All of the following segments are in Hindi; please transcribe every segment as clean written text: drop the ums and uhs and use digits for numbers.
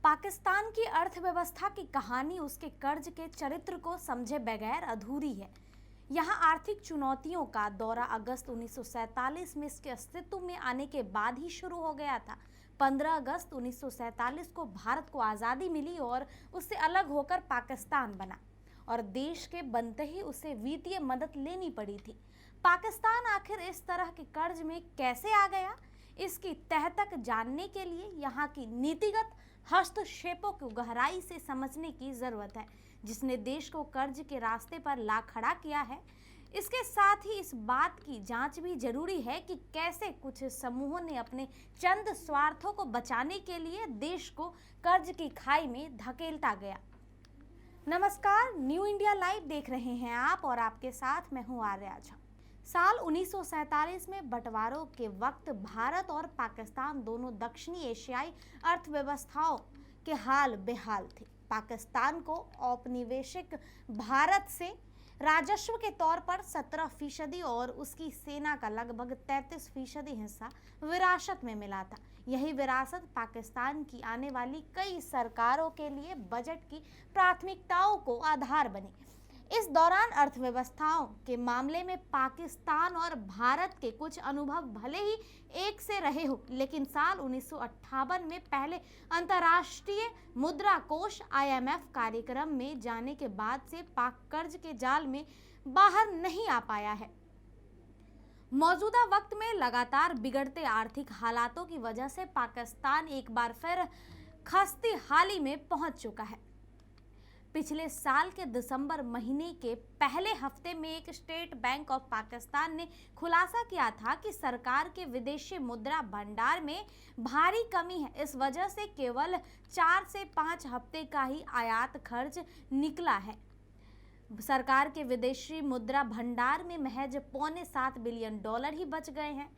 पाकिस्तान की अर्थव्यवस्था की कहानी उसके कर्ज के चरित्र को समझे बगैर अधूरी है। यहाँ आर्थिक चुनौतियों का दौरा अगस्त 1947 में इसके अस्तित्व में आने के बाद ही शुरू हो गया था। 15 अगस्त 1947 को भारत को आज़ादी मिली और उससे अलग होकर पाकिस्तान बना और देश के बनते ही उसे वित्तीय मदद लेनी पड़ी थी। पाकिस्तान आखिर इस तरह के कर्ज में कैसे आ गया, इसकी तह तक जानने के लिए यहाँ की नीतिगत हस्तक्षेपों को गहराई से समझने की जरूरत है, जिसने देश को कर्ज के रास्ते पर ला खड़ा किया है। इसके साथ ही इस बात की जांच भी जरूरी है कि कैसे कुछ समूहों ने अपने चंद स्वार्थों को बचाने के लिए देश को कर्ज की खाई में धकेलता गया। नमस्कार, न्यू इंडिया लाइव देख रहे हैं आप और आपके साथ मैं हूं आर्या झा। साल 1947 में बंटवारों के वक्त भारत और पाकिस्तान दोनों दक्षिणी एशियाई अर्थव्यवस्थाओं के हाल बेहाल थे। पाकिस्तान को औपनिवेशिक भारत से राजस्व के तौर पर 17% और उसकी सेना का लगभग 33% हिस्सा विरासत में मिला था। यही विरासत पाकिस्तान की आने वाली कई सरकारों के लिए बजट की प्राथमिकताओं को आधार बनी। इस दौरान अर्थव्यवस्थाओं के मामले में पाकिस्तान और भारत के कुछ अनुभव भले ही एक से रहे हो, लेकिन साल 1958 में पहले अंतर्राष्ट्रीय मुद्रा कोष IMF कार्यक्रम में जाने के बाद से पाक कर्ज के जाल में बाहर नहीं आ पाया है। मौजूदा वक्त में लगातार बिगड़ते आर्थिक हालातों की वजह से पाकिस्तान एक बार फिर खस्ती हाली में पहुंच चुका है। पिछले साल के दिसंबर महीने के पहले हफ्ते में एक स्टेट बैंक ऑफ पाकिस्तान ने खुलासा किया था कि सरकार के विदेशी मुद्रा भंडार में भारी कमी है। इस वजह से केवल 4 से 5 हफ्ते का ही आयात खर्च निकला है। सरकार के विदेशी मुद्रा भंडार में महज $6.25 बिलियन ही बच गए हैं।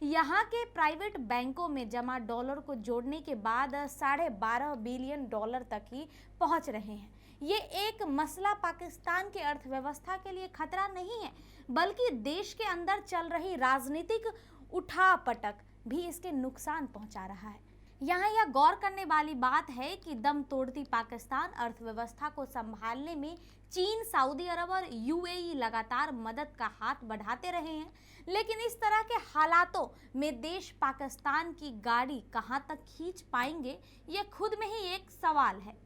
यहाँ के प्राइवेट बैंकों में जमा डॉलर को जोड़ने के बाद $12.5 बिलियन तक ही पहुँच रहे हैं। ये एक मसला पाकिस्तान के अर्थव्यवस्था के लिए खतरा नहीं है, बल्कि देश के अंदर चल रही राजनीतिक उठापटक भी इसके नुकसान पहुंचा रहा है। यहाँ यह गौर करने वाली बात है कि दम तोड़ती पाकिस्तान अर्थव्यवस्था को संभालने में चीन, सऊदी अरब और UAE लगातार मदद का हाथ बढ़ाते रहे हैं, लेकिन इस तरह के हालातों में देश पाकिस्तान की गाड़ी कहाँ तक खींच पाएंगे, ये खुद में ही एक सवाल है।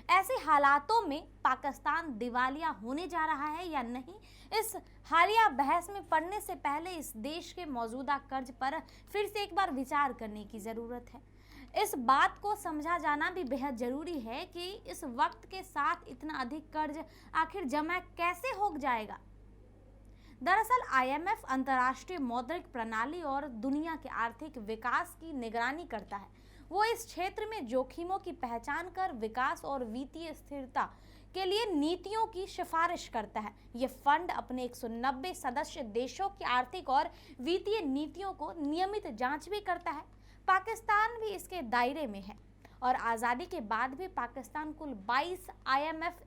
ऐसे हालातों में पाकिस्तान दिवालिया होने जा रहा है या नहीं, इस हालिया बहस में पड़ने से पहले इस देश के मौजूदा कर्ज पर फिर से एक बार विचार करने की ज़रूरत है। इस बात को समझा जाना भी बेहद ज़रूरी है कि इस वक्त के साथ इतना अधिक कर्ज आखिर जमा कैसे हो जाएगा। दरअसल IMF अंतर्राष्ट्रीय मौद्रिक प्रणाली और दुनिया के आर्थिक विकास की निगरानी करता है। वो इस क्षेत्र में जोखिमों की पहचान कर विकास और वित्तीय स्थिरता के लिए नीतियों की सिफारिश करता है। ये फंड अपने 190 सदस्य देशों की आर्थिक और वित्तीय नीतियों को नियमित जांच भी करता है। पाकिस्तान भी इसके दायरे में है और आज़ादी के बाद भी पाकिस्तान कुल 22 IMF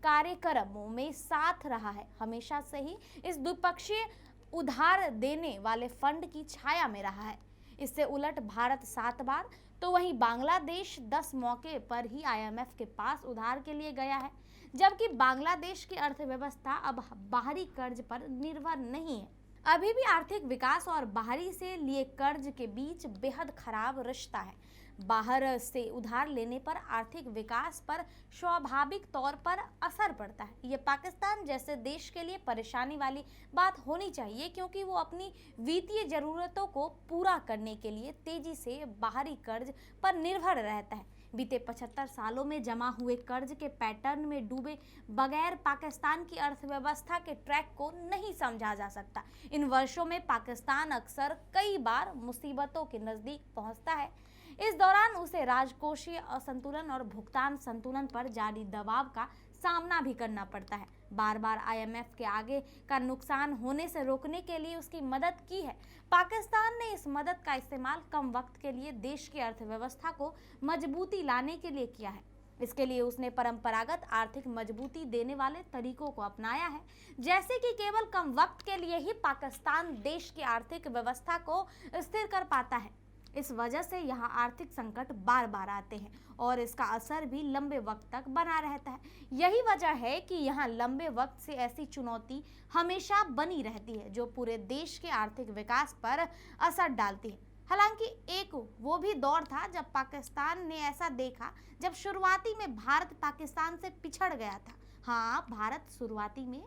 कार्यक्रमों में साथ रहा है। हमेशा से ही इस द्विपक्षीय उधार देने वाले फंड की छाया में रहा है। इससे उलट भारत 7 बार तो वहीं बांग्लादेश 10 मौके पर ही IMF के पास उधार के लिए गया है, जबकि बांग्लादेश की अर्थव्यवस्था अब बाहरी कर्ज पर निर्भर नहीं है। अभी भी आर्थिक विकास और बाहरी से लिए कर्ज के बीच बेहद खराब रिश्ता है। बाहर से उधार लेने पर आर्थिक विकास पर स्वाभाविक तौर पर असर पड़ता है। ये पाकिस्तान जैसे देश के लिए परेशानी वाली बात होनी चाहिए, क्योंकि वो अपनी वित्तीय जरूरतों को पूरा करने के लिए तेजी से बाहरी कर्ज पर निर्भर रहता है। बीते 75 सालों में जमा हुए कर्ज के पैटर्न में डूबे बगैर पाकिस्तान की अर्थव्यवस्था के ट्रैक को नहीं समझा जा सकता। इन वर्षों में पाकिस्तान अक्सर कई बार मुसीबतों के नज़दीक पहुंचता है। इस दौरान उसे राजकोषीय असंतुलन और भुगतान संतुलन पर जारी दबाव का सामना भी करना पड़ता है। बार बार IMF के आगे का नुकसान होने से रोकने के लिए उसकी मदद की है। पाकिस्तान ने इस मदद का इस्तेमाल कम वक्त के लिए देश की अर्थव्यवस्था को मजबूती लाने के लिए किया है। इसके लिए उसने परंपरागत आर्थिक मजबूती देने वाले तरीकों को अपनाया है, जैसे कि केवल कम वक्त के लिए ही पाकिस्तान देश की आर्थिक व्यवस्था को स्थिर कर पाता है। इस वजह से यहाँ आर्थिक संकट बार बार आते हैं और इसका असर भी लंबे वक्त तक बना रहता है। यही वजह है कि यहाँ लंबे वक्त से ऐसी चुनौती हमेशा बनी रहती है जो पूरे देश के आर्थिक विकास पर असर डालती है। हालांकि एक वो भी दौर था जब पाकिस्तान ने ऐसा देखा, जब शुरुआती में भारत पाकिस्तान से पिछड़ गया था। हाँ, भारत शुरुआती में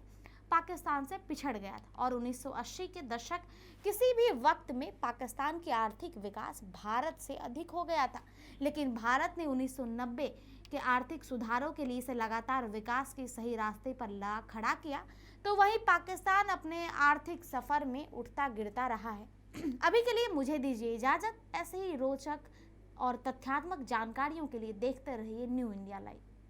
पाकिस्तान से पिछड़ गया था और 1980 के दशक किसी भी वक्त में पाकिस्तान की आर्थिक विकास भारत से अधिक हो गया था। लेकिन भारत ने 1990 के आर्थिक सुधारों के लिए इसे लगातार विकास के सही रास्ते पर ला खड़ा किया, तो वहीं पाकिस्तान अपने आर्थिक सफर में उठता गिरता रहा है। अभी के लिए मुझे दीजिए इजाजत। ऐसे ही रोचक और तथ्यात्मक जानकारियों के लिए देखते रहिए न्यू इंडिया लाइव।